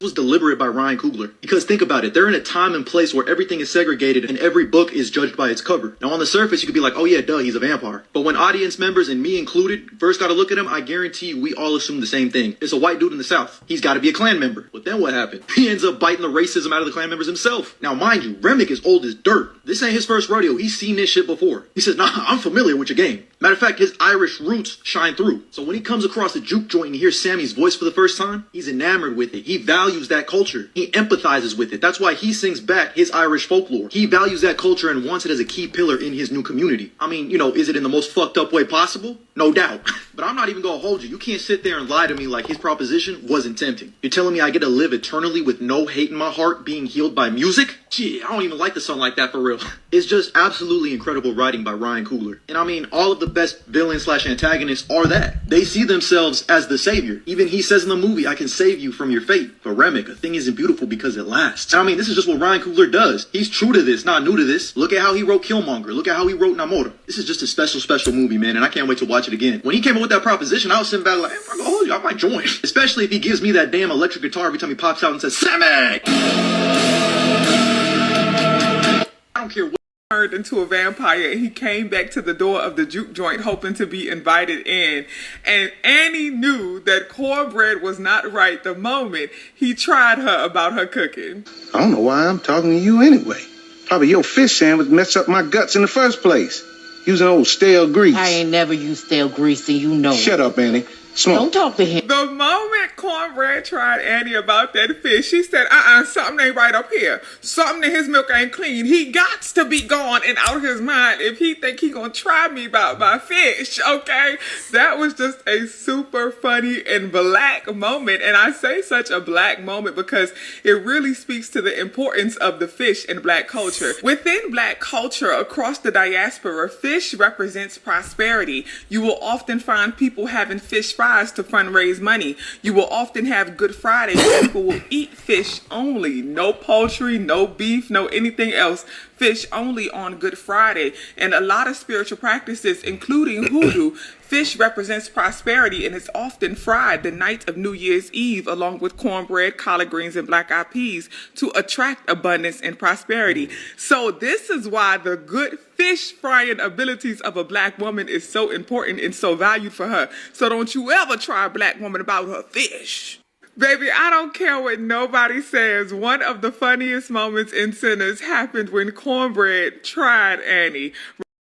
was deliberate by Ryan Coogler. Because think about it, they're in a time and place where everything is segregated and every book is judged by its cover. Now on the surface, you could be like, oh yeah, duh, he's a vampire. But when audience members, and me included, first got to look at him, I guarantee you we all assume the same thing. It's a white dude in the South. He's got to be a Klan member. But then what happened? He ends up biting the racism out of the Klan members himself. Now mind you, Remick is old as dirt. This ain't his first rodeo. He's seen this shit before. He says, nah, I'm familiar with your game. Matter of fact, his Irish roots shine through. So when he comes across a juke joint and hears Sammy's voice for the first time, he's enamored with it. He values that culture. He empathizes with it. That's why he sings back his Irish folklore. He values that culture and wants it as a key pillar in his new community. I mean, you know, is it in the most fucked up way possible? No doubt. But I'm not even gonna hold you. You can't sit there and lie to me like his proposition wasn't tempting. You're telling me I get to live eternally with no hate in my heart being healed by music? Gee, I don't even like the song like that for real. It's just absolutely incredible writing by Ryan Coogler. And I mean, all of the best villains / antagonists are that. They see themselves as the savior. Even he says in the movie, I can save you from your fate. For Remick, a thing isn't beautiful because it lasts. And I mean, this is just what Ryan Coogler does. He's true to this, not new to this. Look at how he wrote Killmonger. Look at how he wrote Namora. This is just a special movie, man, and I can't wait to watch it again. When he came up with that proposition, I was sitting back like, I'm gonna hold you, I might join. Especially if he gives me that damn electric guitar every time he pops out and says, Sammy! I don't care what. Turned into a vampire, and he came back to the door of the juke joint hoping to be invited in. And Annie knew that cornbread was not right the moment he tried her about her cooking. I don't know why I'm talking to you anyway. Probably your fish sandwich messed up my guts in the first place. Using old stale grease. I ain't never used stale grease, and you know. Shut up, Annie. Smoke. Don't talk to him. The moment Cornbread tried Annie about that fish, she said, something ain't right up here. Something in his milk ain't clean. He gots to be gone and out of his mind if he think he gonna try me about my fish, okay? That was just a super funny and black moment. And I say such a black moment because it really speaks to the importance of the fish in black culture. Within black culture, across the diaspora, fish represents prosperity. You will often find people having fish fries to fundraise money. You will often have Good Friday where people will eat fish only. No poultry, no beef, no anything else. Fish only on Good Friday. And a lot of spiritual practices, including hoodoo, fish represents prosperity and is often fried the night of New Year's Eve along with cornbread, collard greens, and black-eyed peas to attract abundance and prosperity. So this is why the good fish frying abilities of a black woman is so important and so valued for her. So don't you ever try a black woman about her fish. Baby, I don't care what nobody says. One of the funniest moments in Sinners happened when Cornbread tried Annie.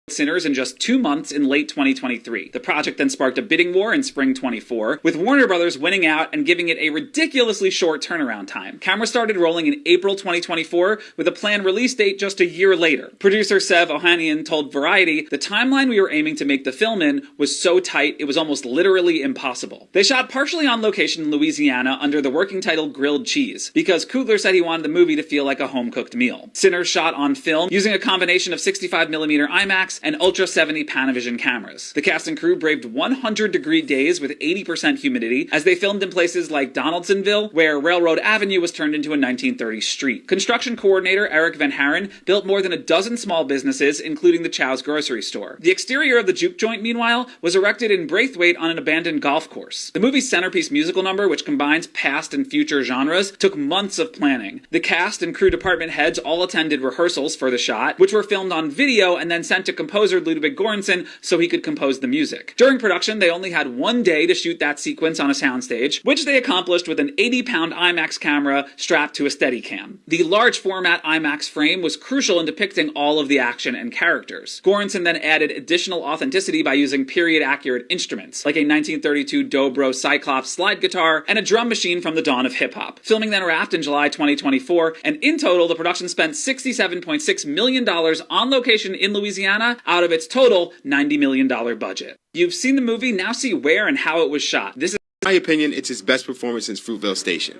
Sinners in just 2 months in late 2023. The project then sparked a bidding war in spring 24, with Warner Brothers winning out and giving it a ridiculously short turnaround time. Cameras started rolling in April 2024, with a planned release date just a year later. Producer Sev Ohanian told Variety, the timeline we were aiming to make the film in was so tight it was almost literally impossible. They shot partially on location in Louisiana under the working title Grilled Cheese, because Coogler said he wanted the movie to feel like a home-cooked meal. Sinners shot on film using a combination of 65mm IMAX and Ultra 70 Panavision cameras. The cast and crew braved 100-degree days with 80% humidity as they filmed in places like Donaldsonville, where Railroad Avenue was turned into a 1930s street. Construction coordinator Eric Van Haren built more than a dozen small businesses, including the Chow's grocery store. The exterior of the juke joint, meanwhile, was erected in Braithwaite on an abandoned golf course. The movie's centerpiece musical number, which combines past and future genres, took months of planning. The cast and crew department heads all attended rehearsals for the shot, which were filmed on video and then sent to composer Ludwig Göransson so he could compose the music. During production, they only had 1 day to shoot that sequence on a soundstage, which they accomplished with an 80-pound IMAX camera strapped to a Steadicam. The large format IMAX frame was crucial in depicting all of the action and characters. Göransson then added additional authenticity by using period-accurate instruments, like a 1932 Dobro Cyclops slide guitar and a drum machine from the dawn of hip-hop. Filming then wrapped in July 2024, and in total, the production spent $67.6 million on location in Louisiana out of its total $90 million budget. You've seen the movie, now see where and how it was shot. This is, in my opinion, it's his best performance since Fruitvale Station.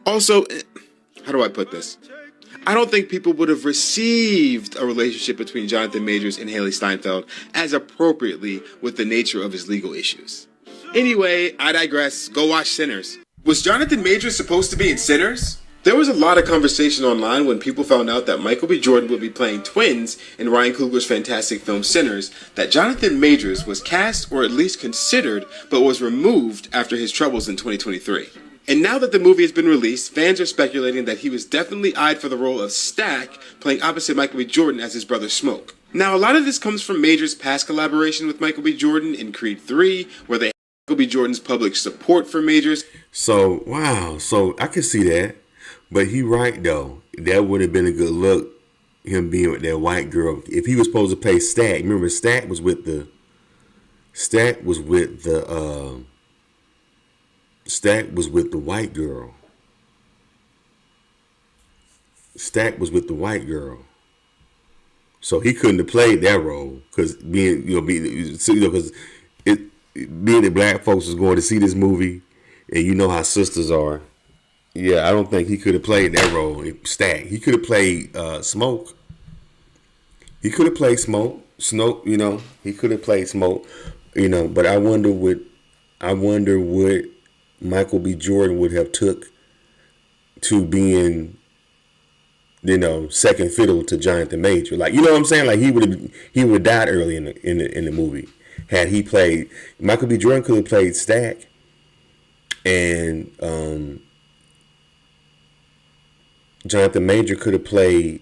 Also, how do I put this? I don't think people would have received a relationship between Jonathan Majors and Haley Steinfeld as appropriately with the nature of his legal issues. Anyway, I digress. Go watch Sinners. Was Jonathan Majors supposed to be in Sinners? There was a lot of conversation online when people found out that Michael B. Jordan would be playing twins in Ryan Coogler's fantastic film Sinners, that Jonathan Majors was cast or at least considered, but was removed after his troubles in 2023. And now that the movie has been released, fans are speculating that he was definitely eyed for the role of Stack, playing opposite Michael B. Jordan as his brother Smoke. Now, a lot of this comes from Major's past collaboration with Michael B. Jordan in Creed 3, where they had Michael B. Jordan's public support for Majors. So, wow. So, I can see that. But he right, though. That would have been a good look, him being with that white girl. If he was supposed to play Stack, remember Stack was with the white girl. Stack was with the white girl. So he couldn't have played that role because being that black folks was going to see this movie, and you know how sisters are. Yeah, I don't think he could have played that role. Stack. He could have played Smoke. He could have played Smoke. He could have played Smoke. But I wonder what Michael B. Jordan would have took to being, second fiddle to Jonathan Major. Like, you know what I'm saying? Like he would have died early in the movie had he played. Michael B. Jordan could have played Stack, and Jonathan Major could have played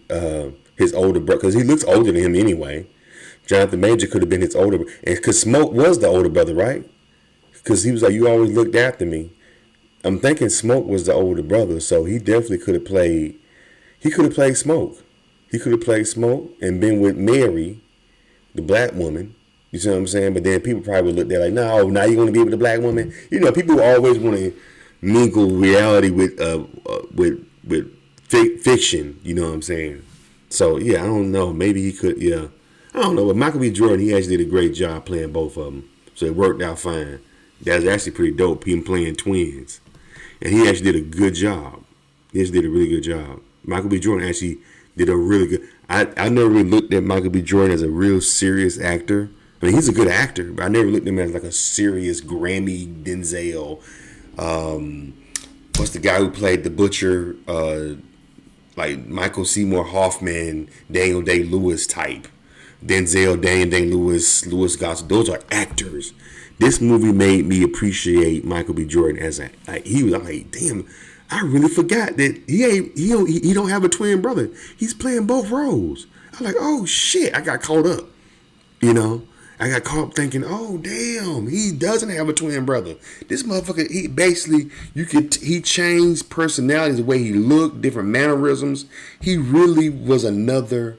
his older brother, because he looks older than him anyway. Jonathan Major could have been his older, and because Smoke was the older brother, right? Because he was like, you always looked after me. I'm thinking Smoke was the older brother, so he definitely could have played. He could have played Smoke. He could have played Smoke and been with Mary, the black woman. You see what I'm saying? But then people probably would look there like, no, now you want to be with the black woman? People always want to mingle reality with fiction. You know what I'm saying? So yeah, I don't know. Maybe he could. Yeah, I don't know. But Michael B. Jordan, he actually did a great job playing both of them, so it worked out fine. That's actually pretty dope. Him playing twins, and he actually did a good job. He actually did a really good job. Michael B. Jordan actually did a really good. I never really looked at Michael B. Jordan as a real serious actor. I mean, he's a good actor, but I never looked at him as like a serious Grammy Denzel. What's the guy who played the Butcher? Like Michael Seymour Hoffman, Daniel Day-Lewis type. Denzel, Daniel Day-Lewis, Louis Gossett. Those are actors. This movie made me appreciate Michael B. Jordan as he was. I'm like, damn, I really forgot that he don't have a twin brother. He's playing both roles. I'm like, oh shit, I got caught up. I got caught up thinking, oh damn, he doesn't have a twin brother. This motherfucker, he changed personalities, the way he looked, different mannerisms. He really was another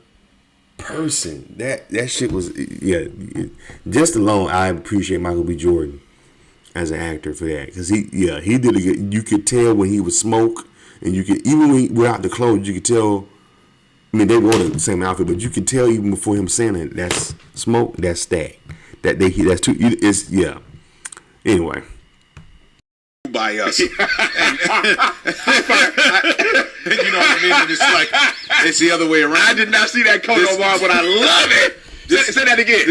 person. That shit was, yeah. Just alone, I appreciate Michael B. Jordan as an actor for that, because he did a good. You could tell when he was Smoke, and you could even when without the clothes, you could tell. I mean, they wore the same outfit, but you could tell even before him saying it, that's Smoke, that's Stack. That's two. It's yeah. Anyway. By us. And you know what I mean? And it's like, it's the other way around. I did not see that coat on Omar, but I love it. Say that again.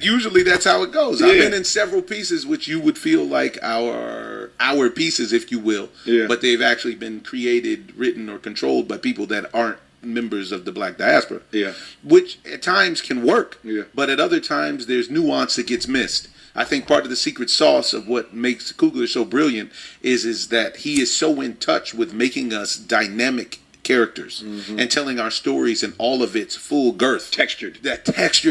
Usually that's how it goes. Yeah. I've been in several pieces which you would feel like our pieces, if you will, but they've actually been created, written, or controlled by people that aren't members of the black diaspora. Yeah. Which at times can work, but at other times there's nuance that gets missed. I think part of the secret sauce of what makes Coogler so brilliant is that he is so in touch with making us dynamic characters and telling our stories in all of its full girth, textured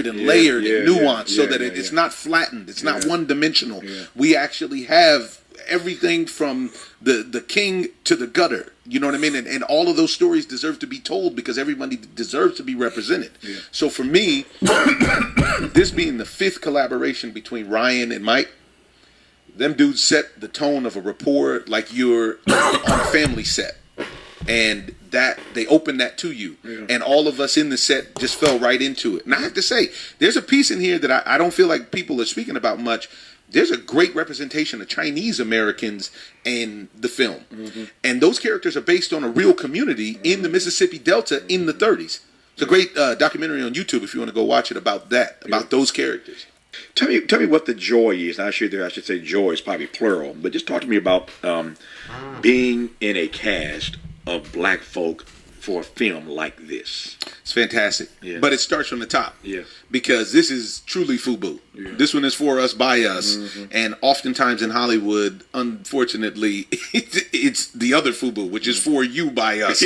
and layered and nuanced, so that it's not flattened, it's not one-dimensional. We actually have everything from the king to the gutter, you know what I mean, and all of those stories deserve to be told because everybody deserves to be represented. So for me, this being the 5th collaboration between Ryan and Mike, them dudes set the tone of a rapport like you're on a family set, and that they opened that to you, and all of us in the set just fell right into it. And I have to say, there's a piece in here that I don't feel like people are speaking about much. There's a great representation of Chinese Americans in the film. And those characters are based on a real community in the Mississippi Delta in the 30s. It's a great documentary on YouTube if you want to go watch it about that, about those characters. Tell me what the joy is. I should say joy is probably plural, but just talk to me about being in a cast of black folk for a film like this? It's fantastic. Yeah. But it starts from the top. Yeah. Because this is truly FUBU. Yeah. This one is for us, by us. Mm-hmm. And oftentimes in Hollywood, unfortunately, it's the other FUBU, which is for you, by us.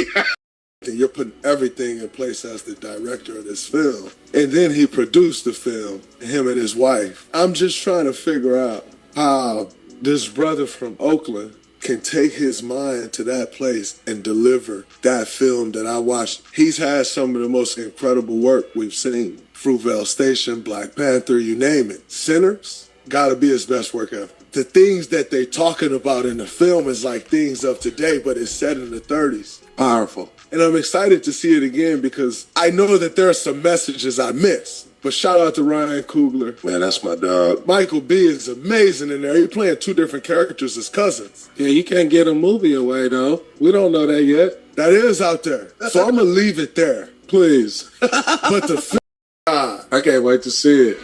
You're putting everything in place as the director of this film. And then he produced the film, him and his wife. I'm just trying to figure out how this brother from Oakland can take his mind to that place and deliver that film that I watched. He's had some of the most incredible work we've seen. Fruitvale Station, Black Panther, you name it. Sinners, gotta be his best work ever. The things that they're talking about in the film is like things of today, but it's set in the 30s. Powerful. And I'm excited to see it again because I know that there are some messages I missed. But shout out to Ryan Coogler. Man, that's my dog. Michael B. is amazing in there. He's playing two different characters as cousins. Yeah, you can't get a movie away, though. We don't know that yet. That is out there. So I'm going to leave it there, please. But the film, I can't wait to see it.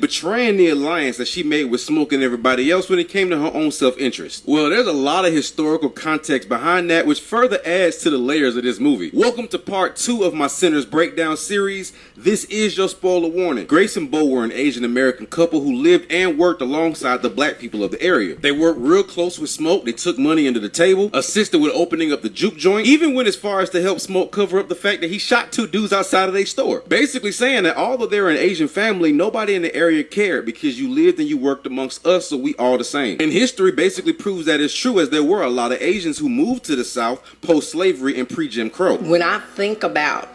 Betraying the alliance that she made with Smoke and everybody else when it came to her own self-interest. Well, there's a lot of historical context behind that, which further adds to the layers of this movie. Welcome to part 2 of my Sinners Breakdown series. This is your spoiler warning. Grace and Bo were an Asian American couple who lived and worked alongside the black people of the area. They worked real close with Smoke. They took money under the table, assisted with opening up the juke joint, even went as far as to help Smoke cover up the fact that he shot 2 dudes outside of their store. Basically saying that although they're an Asian family, nobody in the area cared because you lived and you worked amongst us, so we all the same. And history basically proves that it's true, as there were a lot of Asians who moved to the South post-slavery and pre-Jim Crow. When I think about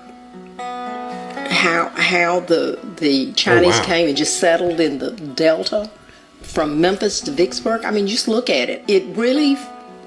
how the Chinese came and just settled in the Delta from Memphis to Vicksburg, I mean, just look at it. It really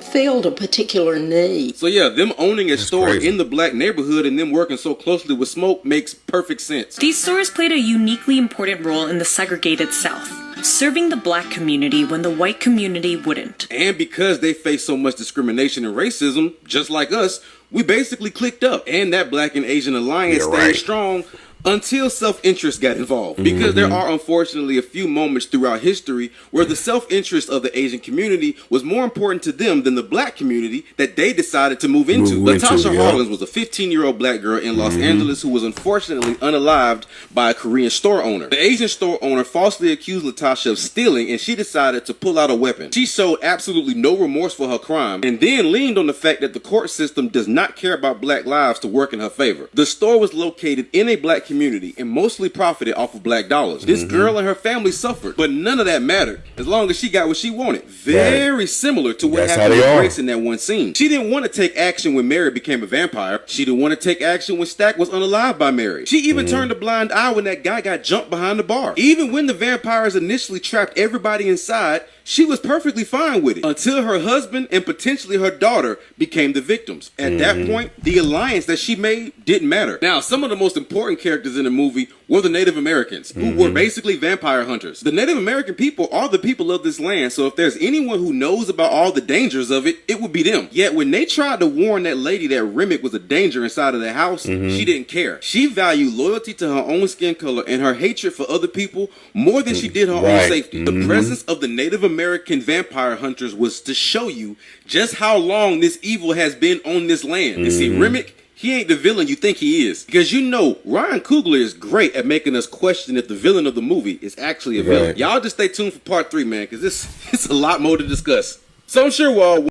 filled a particular need. So yeah, them owning a store in the black neighborhood and them working so closely with Smoke makes perfect sense. These stores played a uniquely important role in the segregated South, serving the black community when the white community wouldn't. And because they face so much discrimination and racism, just like us, we basically clicked up, and that black and Asian alliance stayed strong until self-interest got involved. Because there are unfortunately a few moments throughout history where the self-interest of the Asian community was more important to them than the black community that they decided to move into. Latasha Harlins was a 15-year-old black girl in Los Angeles who was unfortunately unalived by a Korean store owner. The Asian store owner falsely accused Latasha of stealing, and she decided to pull out a weapon. She showed absolutely no remorse for her crime, and then leaned on the fact that the court system does not care about black lives to work in her favor. The store was located in a black community and mostly profited off of black dollars. This girl and her family suffered, but none of that mattered as long as she got what she wanted. Very similar to what happened with Grace in that one scene. She didn't want to take action when Mary became a vampire. She didn't want to take action when Stack was unalived by Mary. She even turned a blind eye when that guy got jumped behind the bar. Even when the vampires initially trapped everybody inside, she was perfectly fine with it until her husband and potentially her daughter became the victims. At that point, the alliance that she made didn't matter. Now, some of the most important characters in the movie were the Native Americans, who were basically vampire hunters. The Native American people are the people of this land, so if there's anyone who knows about all the dangers of it, it would be them. Yet when they tried to warn that lady that Remick was a danger inside of their house, she didn't care. She valued loyalty to her own skin color and her hatred for other people more than she did her own safety. The presence of the Native American vampire hunters was to show you just how long this evil has been on this land. And see, Remick, he ain't the villain you think he is. Because you know, Ryan Coogler is great at making us question if the villain of the movie is actually a villain. Y'all just stay tuned for part 3, man, because it's a lot more to discuss. So I'm sure we're all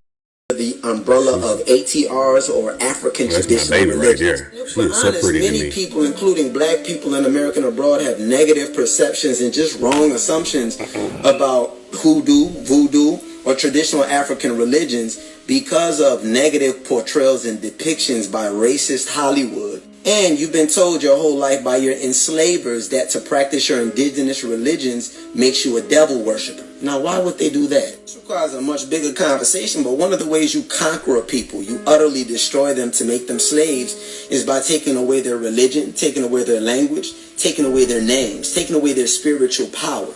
the umbrella of ATRs or African traditional religions. Many people, including black people in America and abroad, have negative perceptions and just wrong assumptions about hoodoo, voodoo, or traditional African religions because of negative portrayals and depictions by racist Hollywood. And you've been told your whole life by your enslavers that to practice your indigenous religions makes you a devil worshiper. Now, why would they do that? This requires a much bigger conversation, but one of the ways you conquer a people, you utterly destroy them to make them slaves, is by taking away their religion, taking away their language, taking away their names, taking away their spiritual power.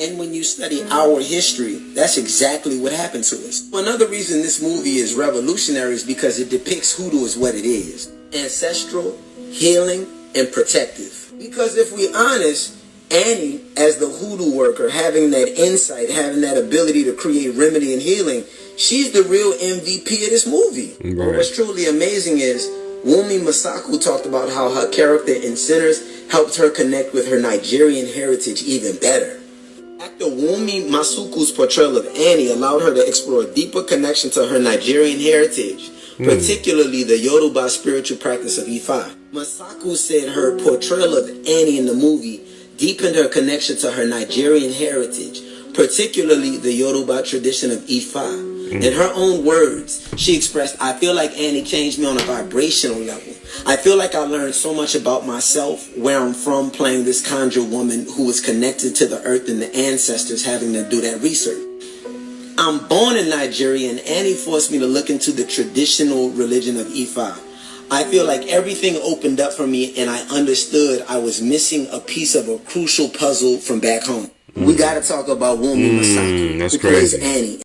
And when you study our history, that's exactly what happened to us. Another reason this movie is revolutionary is because it depicts hoodoo as what it is. Ancestral, healing, and protective. Because if we're honest, Annie, as the hoodoo worker, having that insight, having that ability to create remedy and healing, She's the real MVP of this movie. Right. But what's truly amazing is Wunmi Masaku talked about how her character in Sinners helped her connect with her Nigerian heritage even better. Actor Wunmi Masuku's portrayal of Annie allowed her to explore a deeper connection to her Nigerian heritage, particularly the Yoruba spiritual practice of Ifa. Masaku said her portrayal of Annie in the movie deepened her connection to her Nigerian heritage, particularly the Yoruba tradition of Ifa. In her own words, she expressed, "I feel like Annie changed me on a vibrational level. I feel like I learned so much about myself, where I'm from, playing this conjure woman who was connected to the earth and the ancestors, having to do that research. I'm born in Nigeria, and Annie forced me to look into the traditional religion of Ifa. I feel like everything opened up for me, and I understood I was missing a piece of a crucial puzzle from back home." We gotta talk about Wunmi Masaku, who plays Annie.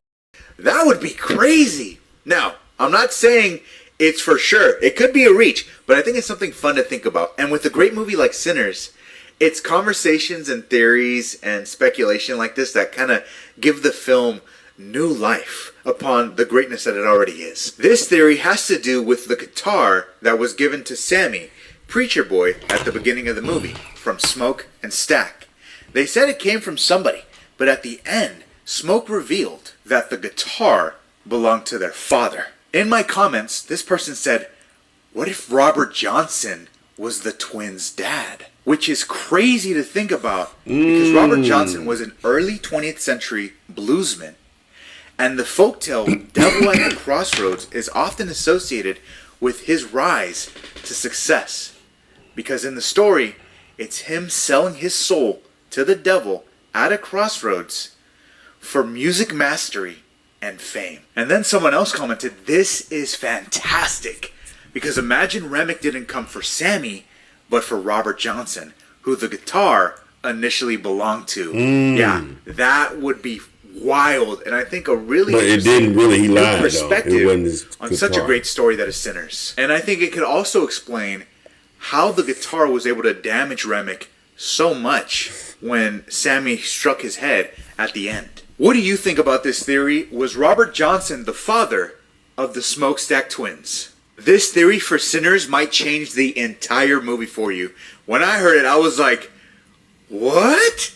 That would be crazy. Now, I'm not saying it's for sure. It could be a reach, but I think it's something fun to think about. And with a great movie like Sinners, it's conversations and theories and speculation like this that kind of give the film new life upon the greatness that it already is. This theory has to do with the guitar that was given to Sammy, Preacher Boy, at the beginning of the movie, from Smoke and Stack. They said it came from somebody, but at the end, Smoke revealed that the guitar belonged to their father. In my comments, this person said, "What if Robert Johnson was the twins' dad?" Which is crazy to think about, because Robert Johnson was an early 20th century bluesman. And the folktale Devil at the Crossroads is often associated with his rise to success. Because in the story, it's him selling his soul to the devil at a crossroads for music mastery and fame. And then someone else commented, "This is fantastic, because imagine Remick didn't come for Sammy, but for Robert Johnson, who the guitar initially belonged to." Yeah, that would be wild, and I think a really but it didn't really. He lied perspective though. on such a great story that is Sinners. And I think it could also explain how the guitar was able to damage Remick so much when Sammy struck his head at the end. What do you think about this theory? Was Robert Johnson the father of the Smokestack twins? This theory for Sinners might change the entire movie for you. When I heard it, I was like, what?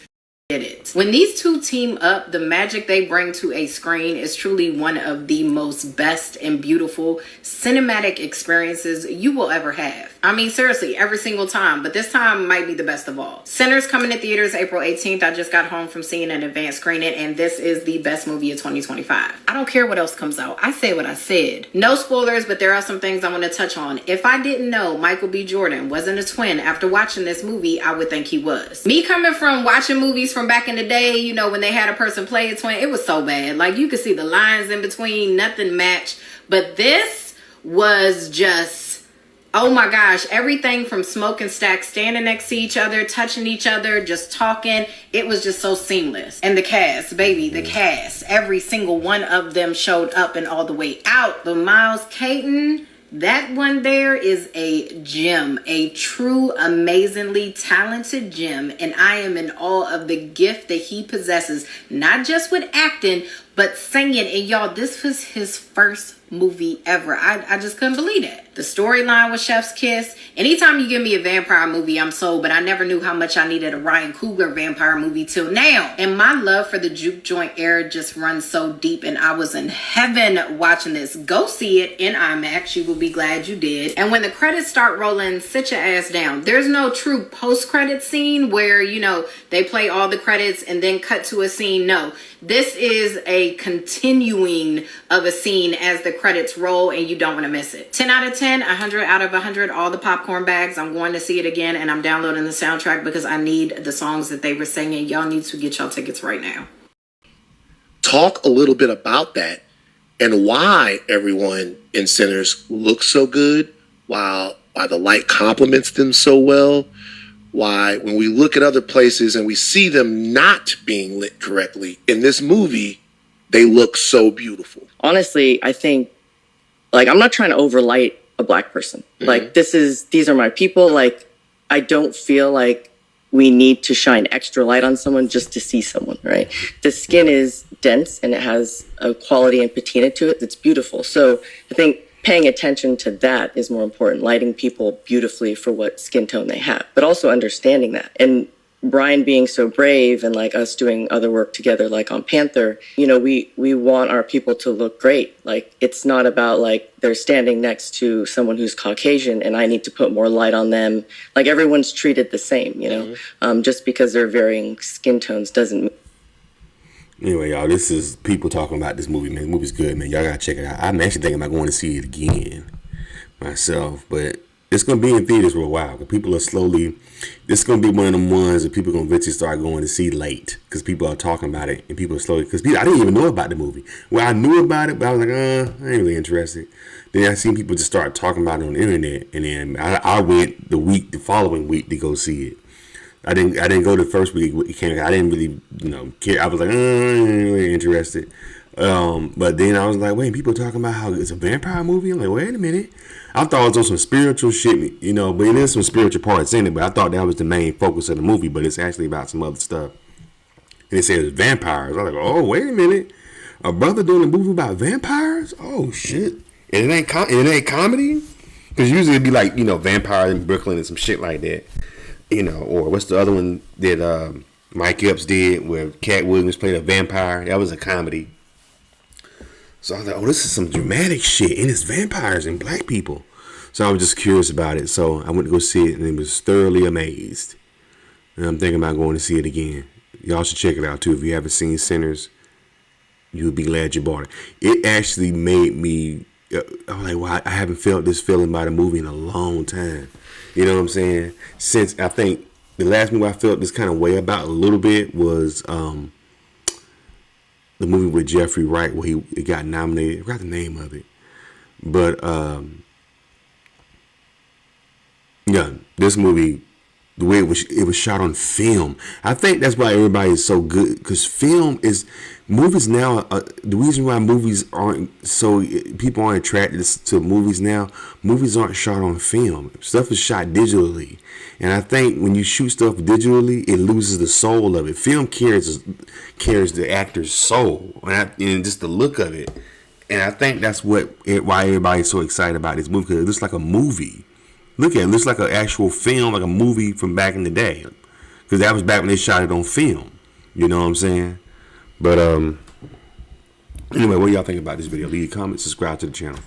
It. When these two team up, the magic they bring to a screen is truly one of the most best and beautiful cinematic experiences you will ever have. I mean, seriously, every single time, but this time might be the best of all. Sinners coming to theaters April 18th. I just got home from seeing an advanced screening, and this is the best movie of 2025. I don't care what else comes out. I say what I said. No spoilers, but there are some things I want to touch on. If I didn't know Michael B. Jordan wasn't a twin after watching this movie, I would think he was. Me coming from watching movies from back in the day, you know, when they had a person play a twin, it was so bad. Like, you could see the lines in between, nothing matched. But this was just, oh my gosh, everything from Smoke and Stack standing next to each other, touching each other, just talking. It was just so seamless. And the cast, baby, the cast, every single one of them showed up and all the way out. But Miles Caton, that one there is a gem, a true, amazingly talented gem. And I am in awe of the gift that he possesses, not just with acting, but singing. And y'all, this was his first movie ever. I just couldn't believe it. The storyline was chef's kiss. Anytime you give me a vampire movie, I'm sold, but I never knew how much I needed a Ryan Coogler vampire movie till now. And my love for the juke joint era just runs so deep, and I was in heaven watching this. Go see it in IMAX. You will be glad you did. And when the credits start rolling, sit your ass down. There's no true post-credit scene where, you know, they play all the credits and then cut to a scene. No, this is a continuing of a scene as the credits roll, and you don't want to miss it. 10 out of 10, 100 out of 100, all the popcorn bags. I'm going to see it again, and I'm downloading the soundtrack because I need the songs that they were singing. Y'all need to get y'all tickets right now. Talk a little bit about that and why everyone in Sinners looks so good, why the light complements them so well, why when we look at other places and we see them not being lit correctly, in this movie, they look so beautiful. Honestly, I think, like, I'm not trying to overlight a black person. Like, these are my people. Like, I don't feel like we need to shine extra light on someone just to see someone, right? The skin is dense and it has a quality and patina to it that's beautiful. So I think paying attention to that is more important, lighting people beautifully for what skin tone they have, but also understanding that. And Brian being so brave and like us doing other work together, like on Panther, you know, we want our people to look great. Like, it's not about like they're standing next to someone who's Caucasian and I need to put more light on them. Like, everyone's treated the same, you know, just because they're varying skin tones doesn't. Anyway, y'all, this is people talking about this movie, man. The movie's good, man. Y'all gotta check it out. I'm actually thinking about going to see it again myself, but it's gonna be in theaters for a while. Cause people are slowly. This is gonna be one of them ones that people are gonna eventually start going to see late because people are talking about it and people are slowly. Because I didn't even know about the movie. Well, I knew about it, but I was like, I ain't really interested. Then I seen people just start talking about it on the internet, and then I went the following week to go see it. I didn't go the first week it came. I didn't really, care. I was like, I ain't really interested. But then I was like, wait, people talking about how it's a vampire movie? I'm like, wait a minute. I thought it was on some spiritual shit, but it is some spiritual parts in it, but I thought that was the main focus of the movie, but it's actually about some other stuff. And it says vampires. I was like, oh, wait a minute. A brother doing a movie about vampires? Oh, shit. And it ain't comedy? Because usually it'd be like, vampires in Brooklyn and some shit like that. Or what's the other one that Mike Epps did where Cat Williams played a vampire? That was a comedy. So I was like, oh, this is some dramatic shit. And it's vampires and black people. So I was just curious about it. So I went to go see it and I was thoroughly amazed. And I'm thinking about going to see it again. Y'all should check it out too. If you haven't seen Sinners, you'll be glad you bought it. It actually made me, I'm like, wow, I haven't felt this feeling about a movie in a long time. You know what I'm saying? Since I think the last movie I felt this kind of way about a little bit was the movie with Jeffrey Wright where he got nominated. I forgot the name of it. But yeah, this movie, the way it was shot on film. I think that's why everybody is so good, because movies now, the reason why movies people aren't attracted to movies now, movies aren't shot on film. Stuff is shot digitally. And I think when you shoot stuff digitally, it loses the soul of it. Film carries the actor's soul and just the look of it. And I think that's why everybody's so excited about this movie, because it looks like a movie. Look at it. It looks like an actual film, like a movie from back in the day. Because that was back when they shot it on film. You know what I'm saying? But anyway, what do y'all think about this video? Leave a comment, subscribe to the channel.